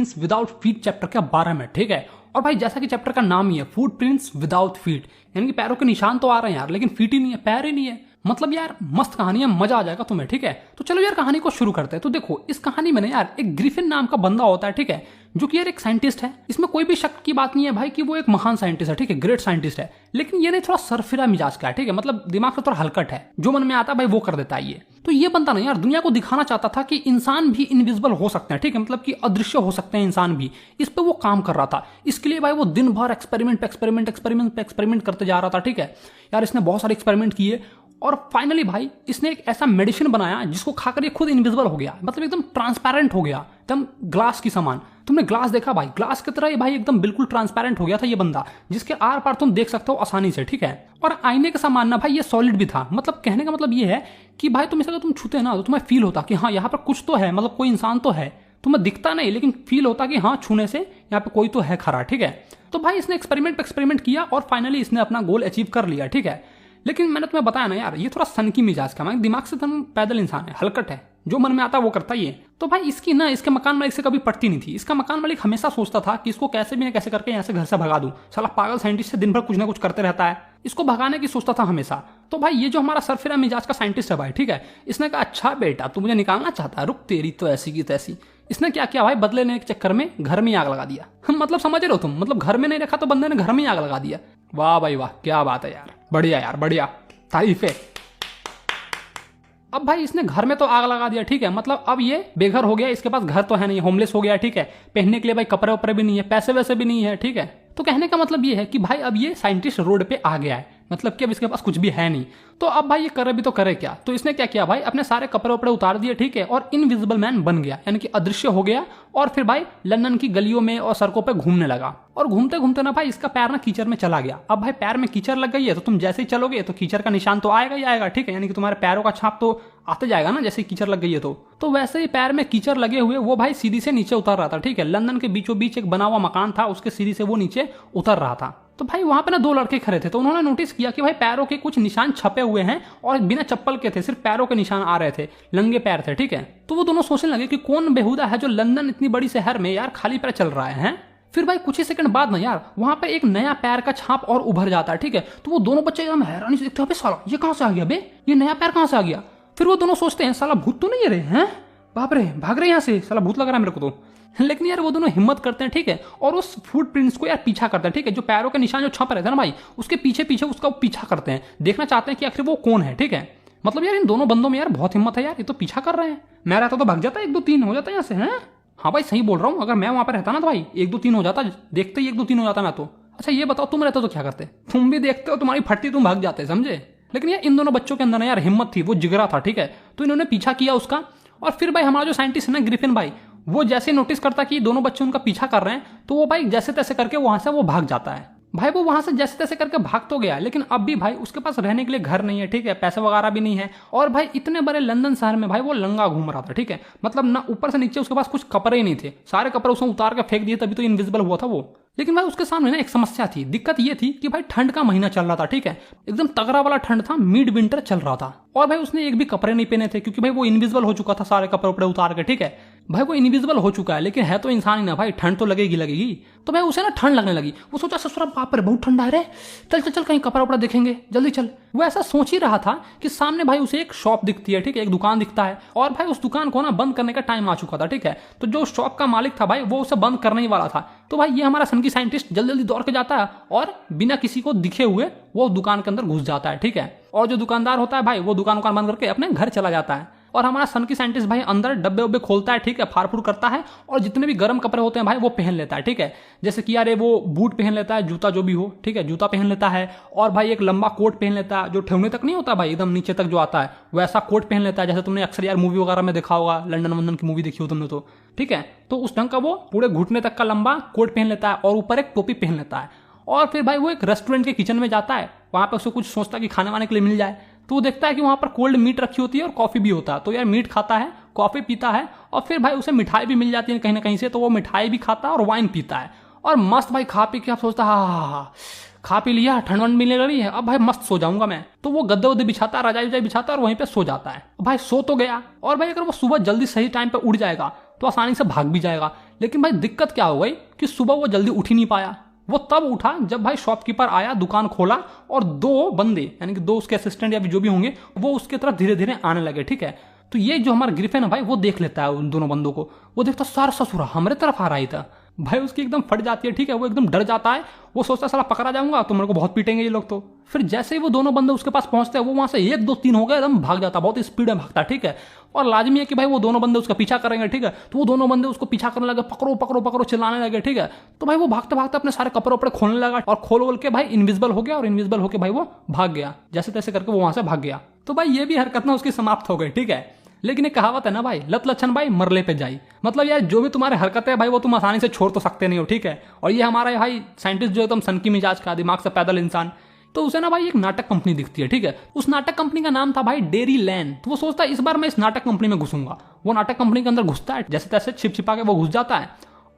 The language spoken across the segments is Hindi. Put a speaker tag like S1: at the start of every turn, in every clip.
S1: प्रिंट्स विदाउट फीट चैप्टर के 12 में, ठीक है। और भाई जैसा कि चैप्टर का नाम ही है, फुट प्रिंट्स विदाउट फीट, यानी कि पैरों के निशान तो आ रहे हैं यार, लेकिन फीट ही नहीं है, पैर ही नहीं है। मतलब यार मस्त कहानी है, मजा आ जाएगा तुम्हें, ठीक है। तो चलो यार कहानी को शुरू करते हैं। तो देखो इस कहानी में ना यार एक ग्रिफिन नाम का बंदा होता है, ठीक है, जो कि यार एक साइंटिस्ट है। इसमें कोई भी शक की बात नहीं है भाई कि वो एक महान साइंटिस्ट है, ठीक है, ग्रेट साइंटिस्ट है। लेकिन ये नहीं थोड़ा सरफिरा मिजाज का है, ठीक है, मतलब दिमाग से थोड़ा हलकट है, जो मन में आता है भाई वो कर देता है ये। तो ये बंदा ना यार दुनिया को दिखाना चाहता था कि इंसान भी इनविजिबल हो सकते हैं, ठीक है, मतलब कि अदृश्य हो सकते हैं इंसान भी। इस पे वो काम कर रहा था। इसके लिए भाई वो दिन भर एक्सपेरिमेंट करते जा रहा था, ठीक है। यार इसने बहुत सारे एक्सपेरिमेंट किए और फाइनली भाई इसने एक ऐसा मेडिसिन बनाया जिसको खाकर ये खुद इनविजिबल हो गया, मतलब एकदम ट्रांसपेरेंट हो गया, एकदम ग्लास की समान। तुमने ग्लास देखा भाई, ग्लास की तरह ये भाई एकदम बिल्कुल ट्रांसपेरेंट हो गया था ये बंदा, जिसके आर पार तुम देख सकते हो आसानी से, ठीक है। और आईने के समान ना भाई ये सॉलिड भी था। मतलब कहने का मतलब ये है कि भाई तुम इसे अगर तुम छूते ना तो तुम्हें फील होता कि हाँ यहाँ पर कुछ तो है, मतलब कोई इंसान तो है। तुम्हें दिखता नहीं लेकिन फील होता कि हाँ छूने से यहाँ पे कोई तो है खड़ा, ठीक है। तो भाई इसने एक्सपेरिमेंट किया और फाइनली इसने अपना गोल अचीव कर लिया, ठीक है। लेकिन मैंने तुम्हें बताया ना यार ये थोड़ा सनकी मिजाज का, मैं दिमाग से तुम पैदल इंसान है, हलकट है, जो मन में आता है वो करता ही है। तो भाई इसकी ना इसके मकान मालिक से कभी पटती नहीं थी। इसका मकान मालिक हमेशा सोचता था कि इसको कैसे भी ना कैसे करके यहाँ से घर से भगा दूं। साला पागल साइंटिस्ट से दिन भर कुछ ना कुछ करते रहता है, इसको भगाने की सोचता था हमेशा। तो भाई ये जो हमारा सरफिरा मिजाज का साइंटिस्ट है भाई, ठीक है, इसने कहा अच्छा बेटा तू मुझे निकालना चाहता है, रुक तेरी तो ऐसी की तैसी। इसने क्या किया भाई, बदले लेने के चक्कर में घर में आग लगा दिया। मतलब समझ रहे हो तुम, मतलब घर में नहीं रखा तो बंदे ने घर में आग लगा दिया। वाह भाई वाह, क्या बात है यार, बढ़िया यार बढ़िया, तारीफ है। अब भाई इसने घर में तो आग लगा दिया, ठीक है, मतलब अब ये बेघर हो गया, इसके पास घर तो है नहीं, होमलेस हो गया, ठीक है। पहनने के लिए भाई कपड़े वपड़े भी नहीं है, पैसे वैसे भी नहीं है, ठीक है। तो कहने का मतलब ये है कि भाई अब ये साइंटिस्ट रोड पे आ गया है, मतलब कि अब इसके पास कुछ भी है नहीं। तो अब भाई ये करे भी तो करे क्या। तो इसने क्या किया भाई, अपने सारे कपड़े वपड़े उतार दिए, ठीक है, और इनविजिबल मैन बन गया, यानी कि अदृश्य हो गया। और फिर भाई लंदन की गलियों में और सड़कों पे घूमने लगा। और घूमते घूमते ना भाई इसका पैर ना कीचड़ में चला गया। अब भाई पैर में कीचड़ लग गई है तो तुम जैसे ही चलोगे तो कीचड़ का निशान तो आएगा ही आएगा, ठीक है, यानी कि तुम्हारे पैरों का छाप तो आते जाएगा ना जैसे कीचड़ लग गई है। तो वैसे ही पैर में कीचड़ लगे हुए वो भाई सीढ़ी से नीचे उतर रहा था, ठीक है। लंदन के बीचों बीच एक बना हुआ मकान था, उसके सीढ़ी से वो नीचे उतर रहा था। तो भाई वहां पे ना दो लड़के खड़े थे, तो उन्होंने नोटिस किया कि भाई पैरों के कुछ निशान छपे हुए हैं और बिना चप्पल के थे, सिर्फ पैरों के निशान आ रहे थे, नंगे पैर थे, ठीक है। तो वो दोनों सोचने लगे कि कौन बेहुदा है जो लंदन इतनी बड़ी शहर में यार खाली पैर चल रहा है। फिर भाई कुछ ही सेकंड बाद ना यार वहां पे एक नया पैर का छाप और उभर जाता है, ठीक है। तो वो दोनों बच्चे एकदम हैरानी से देखते हैं, साला ये कहां से आ गया बे, ये नया पैर कहां से आ गया। फिर वो दोनों सोचते हैं साला भूत तो नहीं है रे, हैं बाप रे भाग रहे यहाँ से, साला भूत लग रहा है मेरे को तो। लेकिन यार वो दोनों हिम्मत करते हैं, ठीक है, और उस फुट प्रिंट्स को यार पीछा करते हैं, ठीक है, जो पैरों के निशान जो छप रहे थे ना भाई उसके पीछे पीछे उसका पीछा करते हैं, देखना चाहते हैं कि आखिर वो कौन है, ठीक है। मतलब यार इन दोनों बंदों में यार बहुत हिम्मत है यार, ये तो पीछा कर रहे हैं। मैं रहता तो भाग जाता, 1 2 3 हो जाता यहाँ से, हैं। हाँ भाई सही बोल रहा हूँ, अगर मैं वहां पर रहता ना तो भाई 1 2 3 हो जाता, देखते ही 1 2 3 हो जाता मैं तो। अच्छा ये बताओ तुम रहते तो क्या करते, तुम भी देखते हो तुम्हारी फटती तुम भाग जाते, समझे। लेकिन यार इन दोनों बच्चों के अंदर ना यार हिम्मत थी, वो जिगरा था, ठीक है। तो इन्होंने पीछा किया उसका। और फिर भाई हमारा जो साइंटिस्ट है ना ग्रिफिन भाई, वो जैसे नोटिस करता कि दोनों बच्चे उनका पीछा कर रहे हैं तो वो भाई जैसे तैसे करके वहां से वो भाग जाता है। भाई वो वहां से जैसे तैसे करके भाग तो गया, लेकिन अब भी भाई उसके पास रहने के लिए घर नहीं है, ठीक है, पैसे वगैरह भी नहीं है। और भाई इतने बड़े लंदन शहर में भाई वो लंगा घूम रहा था, ठीक है, मतलब ना ऊपर से नीचे उसके पास कुछ कपड़े ही नहीं थे, सारे कपड़े उसने उतार के फेंक दिए, तभी तो इनविजिबल हुआ था वो। लेकिन भाई उसके सामने ना एक समस्या थी, दिक्कत ये थी कि भाई ठंड का महीना चल रहा था, ठीक है, एकदम तगड़ा वाला ठंड था, मिड विंटर चल रहा था। और भाई उसने एक भी कपड़े नहीं पहने थे क्योंकि भाई वो इनविजिबल हो चुका था, सारे कपड़े उपड़े उतार के, ठीक है। भाई वो इनविजिबल हो चुका है लेकिन है तो इंसान ही ना भाई, ठंड तो लगेगी। तो भाई उसे ना ठंड लगने लगी, वो सोचा ससुरा बाप रे बहुत ठंडा है रे, चल चल चल कहीं कपड़ा उपड़ा देखेंगे, जल्दी चल। वो ऐसा सोच ही रहा था कि सामने भाई उसे एक शॉप दिखती है, ठीक है, एक दुकान दिखता है। और भाई उस दुकान को ना बंद करने का टाइम आ चुका था, ठीक है। तो जो शॉप का मालिक था भाई वो उसे बंद करने ही वाला था। तो भाई ये हमारा सनकी साइंटिस्ट जल्दी जल्दी दौड़ के जाता है और बिना किसी को दिखे हुए वो दुकान के अंदर घुस जाता है, ठीक है। और जो दुकानदार होता है भाई वो दुकान बंद करके अपने घर चला जाता है। और हमारा सनकी साइंटिस्ट भाई अंदर डब्बे उब्बे खोलता है, ठीक है, फाड़-फूड़ करता है और जितने भी गर्म कपड़े होते हैं भाई वो पहन लेता है, ठीक है। जैसे कि यार वो बूट पहन लेता है, जूता जो भी हो, ठीक है, जूता पहन लेता है। और भाई एक लंबा कोट पहन लेता है जो ठेवने तक नहीं होता भाई, एकदम नीचे तक जो आता है वैसा कोट पहन लेता है, जैसे तुमने अक्सर यार मूवी वगैरह में देखा होगा, लंदन वंदन की मूवी देखी हो तुमने तो, ठीक है। तो उस ढंग का वो पूरे घुटने तक का लंबा कोट पहन लेता है और ऊपर एक टोपी पहन लेता है। और फिर भाई वो एक रेस्टोरेंट के किचन में जाता है, वहां पर उसको कुछ सोचता है कि खाने वाने के लिए मिल जाए। तो वो देखता है कि वहां पर कोल्ड मीट रखी होती है और कॉफी भी होता है। तो यार मीट खाता है, कॉफी पीता है और फिर भाई उसे मिठाई भी मिल जाती है कहीं ना कहीं से, तो वो मिठाई भी खाता है और वाइन पीता है। और मस्त भाई खा पी के आप सोचता है हाँ खा पी लिया, ठंड वंड मिलने लगी है, अब भाई मस्त सो जाऊंगा मैं। तो वो गद्दे उद्दे बिछाता, रजाई वजाई बिछाता और वहीं पे सो जाता है। भाई सो तो गया, और भाई अगर वो सुबह जल्दी सही टाइम पे उठ जाएगा तो आसानी से भाग भी जाएगा। लेकिन भाई दिक्कत क्या हो गई कि सुबह वो जल्दी उठ ही नहीं पाया। वो तब उठा जब भाई शॉपकीपर आया, दुकान खोला और दो बंदे यानी कि दो उसके असिस्टेंट या जो भी होंगे वो उसके तरफ धीरे धीरे आने लगे, ठीक है। तो ये जो हमारा ग्रिफिन है भाई वो देख लेता है उन दोनों बंदों को, वो देखता सारा ससुरा हमारे तरफ आ रहा ही था। भाई उसकी एकदम फट जाती है, ठीक है। वो एकदम डर जाता है, वो सोचता है साला पकड़ा जाऊंगा तो मेरे को बहुत पीटेंगे ये लोग। तो फिर जैसे ही वो दोनों बंदे उसके पास पहुंचते हैं, वो वहां से 1 2 3 हो गए, एकदम भाग जाता, बहुत स्पीड में भागता, ठीक है। और लाजमी है कि भाई वो दोनों बंदे उसका पीछा करेंगे, ठीक है। तो वो दोनों बंदे उसको पीछा करने लगे, पकड़ो पकड़ो पकड़ो चिल्लाने लगे, ठीक है। तो भाई वो भागते भागते अपने सारे कपड़े वपड़े खोलने लगा और खोल के भाई इनविजिबल हो गया, और इनविजिबल होकर भाई वो भाग गया, जैसे तैसे करके वो वहां से भाग गया। तो भाई ये भी हरकत ना उसकी समाप्त हो गई, ठीक है। लेकिन एक कहावत है ना भाई, लत लक्षण भाई मरले पे जाई। मतलब यार जो भी तुम्हारे हरकत है भाई वो तुम आसानी से छोड़ तो सकते नहीं हो, ठीक है। और ये हमारा भाई साइंटिस्ट जो एकदम सनकी मिजाज का, दिमाग से पैदल इंसान, तो उसे ना भाई एक नाटक कंपनी दिखती है, ठीक है। उस नाटक कंपनी का नाम था भाई डेरी लैंड। तो वो सोचता है इस बार मैं इस नाटक कंपनी में घुसूंगा। वो नाटक कंपनी के अंदर घुसता है, जैसे तैसे छिप छिपा के वो घुस जाता है,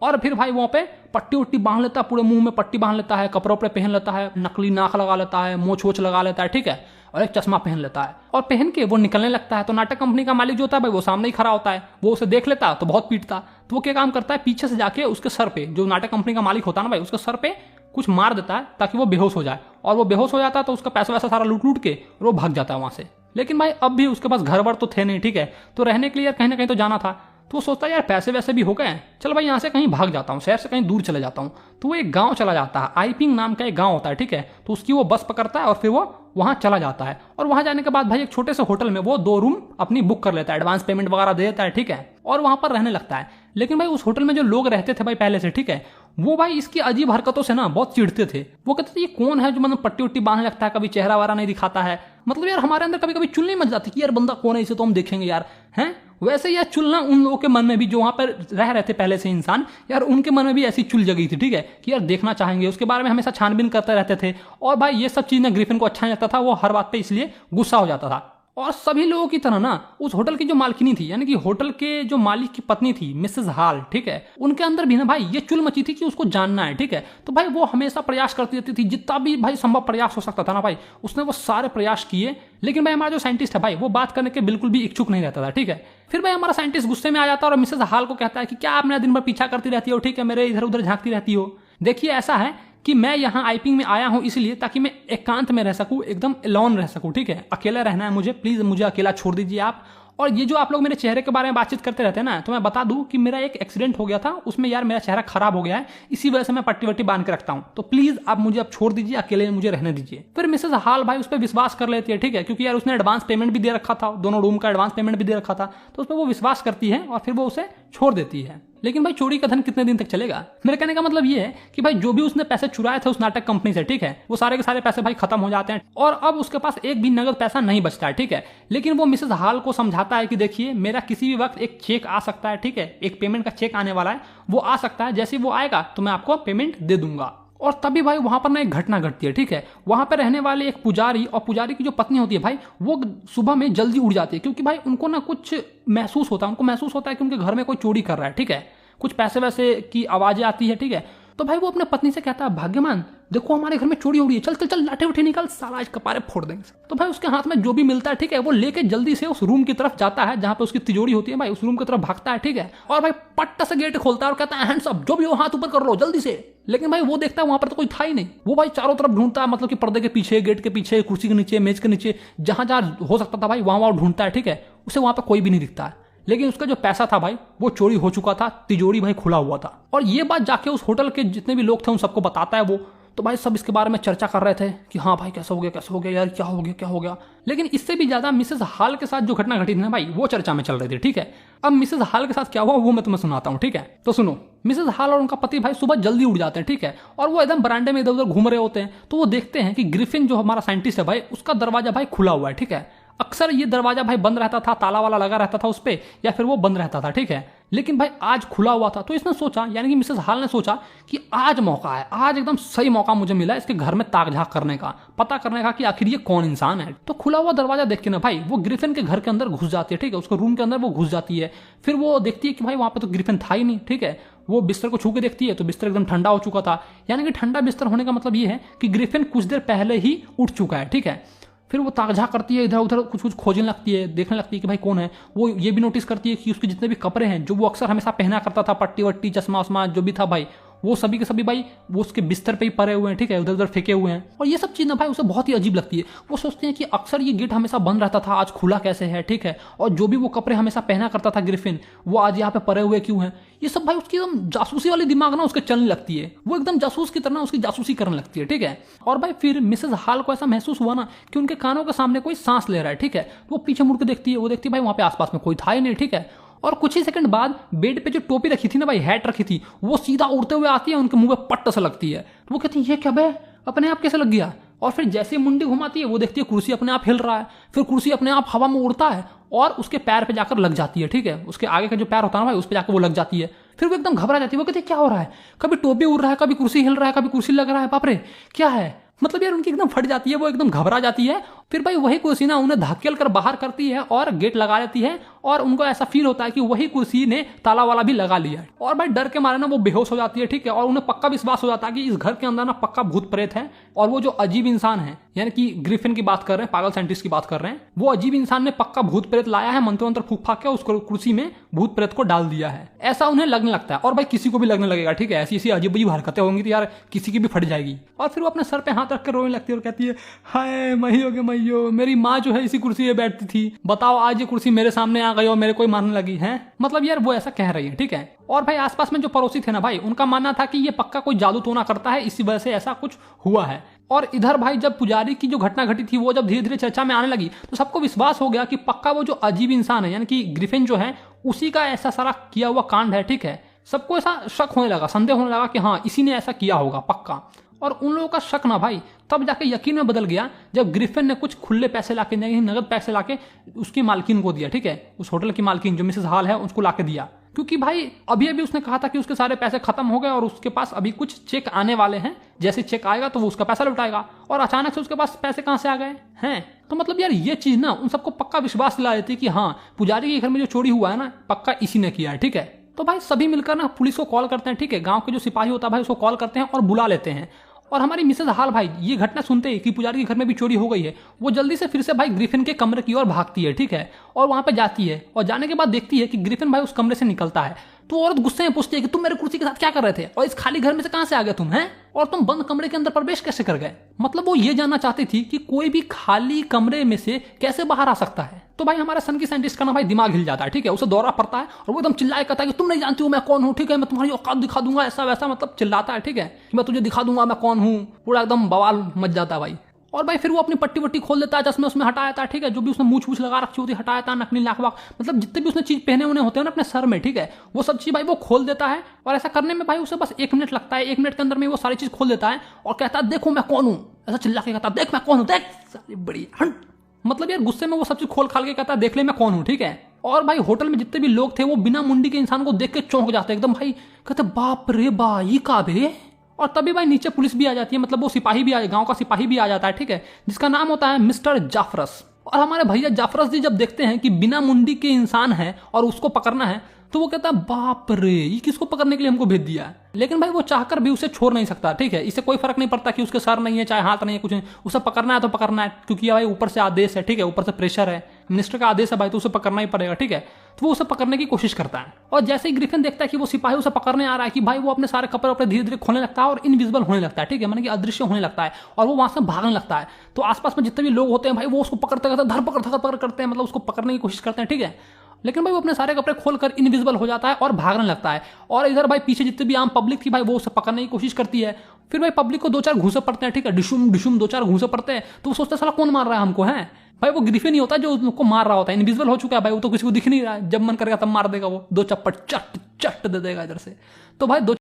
S1: और फिर भाई वहां पे पट्टी उट्टी बांध लेता है, पूरे मुंह में पट्टी बांध लेता है, कपड़े उपड़े पहन लेता है, नकली नाक लगा लेता है, मोछ वोछ लगा लेता है, ठीक है। और एक चश्मा पहन लेता है और पहन के वो निकलने लगता है। तो नाटक कंपनी का मालिक जो होता है भाई वो सामने ही खड़ा होता है, वो उसे देख लेता तो बहुत पीटता। तो वो क्या काम करता है, पीछे से जाके उसके सर पे, जो नाटक कंपनी का मालिक होता है ना भाई, उसके सर पे कुछ मार देता है ताकि वो बेहोश हो जाए। और वो बेहोश हो जाता है तो उसका पैसा वैसा सारा लूट लूट के और वो भाग जाता है वहां से। लेकिन भाई अब भी उसके पास घर वर तो थे नहीं, ठीक है। तो रहने के लिए यार कहीं ना कहीं तो जाना था। तो वो सोचता है यार पैसे वैसे भी हो गए, चल भाई यहाँ से कहीं भाग जाता हूँ, शहर से कहीं दूर चले जाता हूँ। तो वो एक गांव चला जाता है, आईपिंग नाम का एक गांव होता है, ठीक है। तो उसकी वो बस पकड़ता है और फिर वो वहां चला जाता है। और वहां जाने के बाद भाई एक छोटे से होटल में वो 2 रूम अपनी बुक कर लेता है, एडवांस पेमेंट वगैरह दे देता है, ठीक है। और वहां पर रहने लगता है। लेकिन भाई उस होटल में जो लोग रहते थे भाई पहले से, ठीक है, वो भाई इसकी अजीब हरकतों से ना बहुत चिढ़ते थे। वो कहते थे ये कौन है जो मतलब पट्टी उट्टी बांधने लगता है, कभी चेहरा वारा नहीं दिखाता है। मतलब यार हमारे अंदर कभी कभी चुल नहीं मच जाती कि यार बंदा कौन है, इसे तो हम देखेंगे यार, हैं। वैसे यार चुलना उन लोगों के मन में भी जो वहां पर रह रहे थे पहले से इंसान, यार उनके मन में भी ऐसी चुल जगी थी, ठीक है, कि यार देखना चाहेंगे, उसके बारे में हमेशा छानबीन करते रहते थे। और भाई ये सब चीज ना ग्रिफिन को अच्छा नहीं लगता था, वो हर बात पे इसलिए गुस्सा हो जाता था। और सभी लोगों की तरह ना उस होटल की जो मालकिनी थी, यानी कि होटल के जो मालिक की पत्नी थी मिसेस हाल, ठीक है, उनके अंदर भी ना भाई ये चुल मची थी कि उसको जानना है, ठीक है। तो भाई वो हमेशा प्रयास करती रहती थी, जितना भी भाई संभव प्रयास हो सकता था ना भाई उसने वो सारे प्रयास किए। लेकिन भाई हमारा जो साइंटिस्ट है भाई वो बात करने के बिल्कुल भी इच्छुक नहीं रहता था, ठीक है। फिर भाई हमारा साइंटिस्ट गुस्से में आ जाता है और मिसेस हाल को कहता है कि क्या आप मेरा दिन भर पीछा करती रहती हो, ठीक है, मेरे इधर उधर झांकती रहती हो। देखिए ऐसा है कि मैं यहाँ आईपिंग में आया हूँ इसलिए ताकि मैं एकांत में रह सकूँ, एकदम एलोन रह सकूँ, ठीक है, अकेला रहना है मुझे, प्लीज मुझे अकेला छोड़ दीजिए आप। और ये जो आप लोग मेरे चेहरे के बारे में बातचीत करते रहते हैं ना, तो मैं बता दूं कि मेरा एक एक्सीडेंट हो गया था, उसमें यार मेरा चेहरा खराब हो गया है, इसी वजह से मैं पट्टी वट्टी बांध के रखता हूं। तो प्लीज आप मुझे अब छोड़ दीजिए, अकेले में मुझे रहने दीजिए। फिर मिसेस हाल भाई उस पर विश्वास कर लेती है, ठीक है, क्योंकि यार उसने एडवांस पेमेंट भी दे रखा था, दोनों रूम का एडवांस पेमेंट भी दे रखा था, तो उस पर वो विश्वास करती है और फिर वो उसे छोड़ देती है। लेकिन भाई चोरी का धन कितने दिन तक चलेगा। मेरे कहने का मतलब ये है कि भाई जो भी उसने पैसे चुराए थे उस नाटक कंपनी से, ठीक है, वो सारे के सारे पैसे भाई खत्म हो जाते हैं और अब उसके पास एक भी नगद पैसा नहीं बचता है, ठीक है। लेकिन वो मिसेस हाल को समझाता है कि देखिए मेरा किसी भी वक्त एक चेक आ सकता है, ठीक है, एक पेमेंट का चेक आने वाला है, वो आ सकता है, जैसे वो आएगा तो मैं आपको पेमेंट दे दूंगा। और तभी भाई वहां पर ना एक घटना घटती है, ठीक है। वहां पर रहने वाले एक पुजारी और पुजारी की जो पत्नी होती है भाई वो सुबह में जल्दी उठ जाती है, क्योंकि भाई उनको ना कुछ महसूस होता है, उनको महसूस होता है कि उनके घर में कोई चोरी कर रहा है, ठीक है, कुछ पैसे वैसे की आवाजें आती है, ठीक है। तो भाई वो अपने पत्नी से कहता है भाग्यमान देखो हमारे घर में चोरी हो रही है, चल चल चल लाठे उठे निकाल, साला आज कपारे फोड़ देंगे। तो भाई उसके हाथ में जो भी मिलता है, ठीक है, वो लेके जल्दी से उस रूम की तरफ जाता है जहां पे उसकी तिजोरी होती है, भाई उस रूम की तरफ भागता है, ठीक है। और भाई पट्टा से गेट खोलता है और कहता है हैंड्स अप, जो भी हो हाथ ऊपर कर लो जल्दी से। लेकिन भाई वो देखता है वहां पर तो कोई था ही नहीं। वो भाई चारों तरफ ढूंढता है, मतलब कि पर्दे के पीछे, गेट के पीछे, कुर्सी के नीचे, मेज के नीचे, जहां जहां हो सकता था भाई वहां वहां ढूंढता है, ठीक है। उसे वहां पर कोई भी नहीं दिखता है। लेकिन उसका जो पैसा था भाई वो चोरी हो चुका था, तिजोरी भाई खुला हुआ था। और ये बात जाके उस होटल के जितने भी लोग थे उन सबको बताता है वो। तो भाई सब इसके बारे में चर्चा कर रहे थे कि हाँ भाई कैसा हो गया यार, क्या हो गया। लेकिन इससे भी ज्यादा मिसेस हाल के साथ जो घटना घटी थी ना भाई वो चर्चा में चल रही थी, ठीक है। अब मिसेस हाल के साथ क्या हुआ वो मैं तुम्हें सुनाता हूँ, ठीक है। तो सुनो, मिसेस हाल और उनका पति भाई सुबह जल्दी उठ जाते हैं, ठीक है, और वो एकदम बरांडे में इधर उधर घूम रहे होते हैं। तो वो देखते हैं कि ग्रिफिन जो हमारा साइंटिस्ट है भाई उसका दरवाजा भाई खुला हुआ है, ठीक है। अक्सर ये दरवाजा भाई बंद रहता था, ताला वाला लगा रहता था उस पे, या फिर वो बंद रहता था, ठीक है। लेकिन भाई आज खुला हुआ था। तो इसने सोचा, यानी कि मिसेस हाल ने सोचा कि आज मौका है, आज एकदम सही मौका मुझे मिला इसके घर में ताक झाक करने का, पता करने का कि आखिर ये कौन इंसान है। तो खुला हुआ दरवाजा देख के ना भाई वो ग्रिफिन के घर के अंदर घुस जाती है, ठीक है, उसके रूम के अंदर वो घुस जाती है। फिर वो देखती है कि भाई वहां पे तो ग्रिफिन था ही नहीं, ठीक है। वो बिस्तर को छू के देखती है तो बिस्तर एकदम ठंडा हो चुका था। यानी कि ठंडा बिस्तर होने का मतलब ये है कि ग्रिफिन कुछ देर पहले ही उठ चुका है, ठीक है। फिर वो ताकझा करती है, इधर उधर कुछ कुछ खोजने लगती है, देखने लगती है कि भाई कौन है। वो ये भी नोटिस करती है कि उसके जितने भी कपड़े हैं जो वो अक्सर हमेशा पहना करता था, पट्टी वट्टी चश्मा वश्मा जो भी था भाई, वो सभी के सभी भाई वो उसके बिस्तर पे ही पड़े हुए हैं, ठीक है, उधर उधर फेंके हुए हैं। और ये सब चीज़ ना भाई उसे बहुत ही अजीब लगती है। वो सोचते हैं कि अक्सर ये गेट हमेशा बंद रहता था, आज खुला कैसे है, ठीक है। और जो भी वो कपड़े हमेशा पहना करता था ग्रिफिन, वो आज यहाँ पे पड़े हुए क्यों हैं। ये सब भाई उसकी एकदम जासूसी वाली दिमाग ना उसके चलने लगती है। वो एकदम जासूस की तरह उसकी जासूसी करने लगती है, ठीक है। और भाई फिर मिसेज हाल को ऐसा महसूस हुआ ना कि उनके कानों के सामने कोई सांस ले रहा है, ठीक है। वो पीछे मुड़ के देखती है, वो देखती है भाई वहाँ पे आसपास में कोई था ही नहीं, ठीक है। और कुछ ही सेकंड बाद बेड पे जो टोपी रखी थी ना भाई, हैट रखी थी, वो सीधा उड़ते हुए आती है, उनके मुंह पे पट्ट से लगती है। तो वो कहती है ये क्या बे, अपने आप कैसे लग गया। और फिर जैसे मुंडी घुमाती है वो देखती है कुर्सी अपने आप हिल रहा है, फिर कुर्सी अपने आप हवा में उड़ता है और उसके पैर पे जाकर लग जाती है, ठीक है। उसके आगे का जो पैर होता है ना भाई, उस पर जाकर वो लग जाती है। फिर वो एकदम घबरा जाती है, वो कहती है क्या हो रहा है, कभी टोपी उड़ रहा है, कभी कुर्सी हिल रहा है, कभी कुर्सी लग रहा है, बाप रे क्या है। मतलब यार उनकी एकदम फट जाती है, वो एकदम घबरा जाती है। फिर भाई वही कुर्सी ना उन्हें धकेल कर बाहर करती है और गेट लगा लेती है। और उनको ऐसा फील होता है कि वही कुर्सी ने ताला वाला भी लगा लिया है। और भाई डर के मारे ना वो बेहोश हो जाती है, ठीक है। और उन्हें पक्का विश्वास हो जाता है कि इस घर के अंदर ना पक्का भूत प्रेत है। और वो जो अजीब इंसान है, यानी कि ग्रिफिन की बात कर रहे हैं, पागल साइंटिस्ट की बात कर रहे हैं, वो अजीब इंसान ने पक्का भूत प्रेत लाया है, मंत्र मंत्र फूक फाक के उस कुर्सी में भूत प्रेत को डाल दिया है, ऐसा उन्हें लगने लगता है। और भाई किसी को भी लगने लगेगा, ठीक है। ऐसी ऐसी अजीब अजीब हरकतें होंगी तो यार किसी की भी फट जाएगी। और फिर वो अपने सर पे हाथ रख कर रोने लगती है और कहती है हाय मैयो के मैयो, मेरी माँ जो है इसी कुर्सी पे बैठती थी, बताओ आज ये कुर्सी मेरे सामने आ गई और मेरे कोई मारने लगी है। मतलब यार वो ऐसा कह रही है, ठीक है। और भाई आसपास में जो पड़ोसी थे ना भाई, उनका मानना था कि ये पक्का कोई जादू टोना करता है, इसी वजह से ऐसा कुछ हुआ है। और इधर भाई जब पुजारी की जो घटना घटी थी वो जब धीरे धीरे चर्चा में आने लगी तो सबको विश्वास हो गया कि पक्का वो जो अजीब इंसान है यानी कि ग्रिफिन जो है उसी का ऐसा सारा किया हुआ कांड है, ठीक है। सबको ऐसा शक होने लगा, संदेह होने लगा कि हाँ इसी ने ऐसा किया होगा पक्का। और उन लोगों का शक ना भाई तब जाके यकीन में बदल गया जब ग्रिफिन ने कुछ खुले पैसे लाके, नगद पैसे लाके उसकी मालकिन को दिया, ठीक है। उस होटल की मालकिन जो मिसेस हाल है उसको लाके दिया, क्योंकि भाई अभी अभी उसने कहा था कि उसके सारे पैसे खत्म हो गए और उसके पास अभी कुछ चेक आने वाले हैं, जैसे चेक आएगा तो वो उसका पैसा लौटाएगा। और अचानक से उसके पास पैसे कहां से आ गए हैं। तो मतलब यार ये चीज ना उन सबको पक्का विश्वास दिला देती कि हाँ पुजारी के घर में जो चोरी हुआ है ना पक्का इसी ने किया है, ठीक है। तो भाई सभी मिलकर ना पुलिस को कॉल करते हैं, ठीक है। गांव के जो सिपाही होता है भाई उसको कॉल करते हैं और बुला लेते हैं। और हमारी मिसेज हाल भाई ये घटना सुनते ही कि पुजारी के घर में भी चोरी हो गई है, वो जल्दी से फिर से भाई ग्रिफिन के कमरे की ओर भागती है, ठीक है। और वहां पे जाती है और जाने के बाद देखती है कि ग्रिफिन भाई उस कमरे से निकलता है। तो औरत गुस्से में पूछती है कि तुम मेरे कुर्सी के साथ क्या कर रहे थे और इस खाली घर में से कहां से आ गए तुम हैं, और तुम बंद कमरे के अंदर प्रवेश कैसे कर गए। मतलब वो ये जानना चाहती थी कि कोई भी खाली कमरे में से कैसे बाहर आ सकता है। तो भाई हमारे सन की साइंटिस्ट का ना भाई दिमाग हिल जाता है, ठीक है। उसे दौरा पड़ता है और वो एकदम चिल्लाए कहता है कि तुम नहीं जानती हो मैं कौन हूँ, ठीक है, मैं तुम्हारी औकात दिखा दूंगा, ऐसा वैसा मतलब चिल्लाता है, ठीक है, मैं तुझे दिखा दूंगा मैं कौन हूँ। पूरा एकदम बवाल मच जाता है भाई। और भाई फिर वो अपनी पट्टी वट्टी खोल देता है, चश्मे उसमें हटाया था, ठीक है, जो भी उसने मूछ वूछ लगा रखी होती हटाया था, नकली नाक वाक मतलब जितने भी उसने चीज पहने होने होते हैं ना अपने सर में, ठीक है, वो सब चीज भाई वो खोल देता है। और ऐसा करने में भाई उसे बस 1 मिनट लगता है, 1 मिनट के अंदर में वो सारी चीज खोल देता है और कहता है देखो मैं कौन हूँ, ऐसा चिल्ला के कहता है देख मैं कौन हूँ, देख सारी बड़ी हंट। मतलब यार गुस्से में वो सब चीज खोल खाल के कहता है देख ले मैं कौन हूँ, ठीक है। और भाई होटल में जितने भी लोग थे वो बिना मुंडी के इंसान को देख के चौंक जाते एकदम भाई, कहते बाप रे बा ये का बे। और तभी भाई नीचे पुलिस भी आ जाती है, मतलब वो सिपाही भी गांव का सिपाही भी आ जाता है, ठीक है, जिसका नाम होता है मिस्टर जाफरस। और हमारे भैया जाफरस जी जब देखते हैं कि बिना मुंडी के इंसान है और उसको पकड़ना है तो वो कहता है बाप रे ये किसको पकड़ने के लिए हमको भेज दिया है। लेकिन भाई वो चाहकर भी उसे छोड़ नहीं सकता, ठीक है। इससे कोई फर्क नहीं पड़ता कि उसके सर नहीं है चाहे हाथ नहीं है कुछ नहीं, उसे पकड़ना है तो पकड़ना है, क्योंकि भाई ऊपर से आदेश है, ठीक है, ऊपर से प्रेशर है, मिनिस्टर का आदेश है भाई, तो उसे पकड़ना ही पड़ेगा, ठीक है। तो वो उसे पकड़ने की कोशिश करता है। और जैसे ही ग्रिफिन देखता है कि वो सिपाही उसे पकड़ने आ रहा है कि भाई वो अपने सारे कपड़े अपने धीरे धीरे खोलने लगता है और इनविजिबल होने लगता है, ठीक है, माने कि अदृश्य होने लगता है और वो वहां से भागने लगता है। तो आसपास में जितने भी लोग होते हैं भाई वो उसको पकड़ते करते धर पकड़ करते हैं, मतलब उसको पकड़ने की कोशिश करते हैं, ठीक है। लेकिन भाई वो अपने सारे कपड़े खोलकर इनविजिबल हो जाता है और भागने लगता है। और इधर भाई पीछे जितनी भी आम पब्लिक थी भाई वो उसे पकड़ने की कोशिश करती है। फिर भाई पब्लिक को 2-4 घूंसे पड़ते हैं, ठीक है, डिशुम डिशुम 2-4 घूंसे पड़ते हैं। तो वो सोचता है साला कौन मार रहा है हमको, है भाई वो ग्रिफिन ही होता है जो उसको मार रहा होता है, इनविजिबल हो चुका है भाई, वो तो किसी को दिख नहीं रहा है, जब मन करेगा तब मार देगा वो, 2 चप्पट चट चट दे देगा इधर से। तो भाई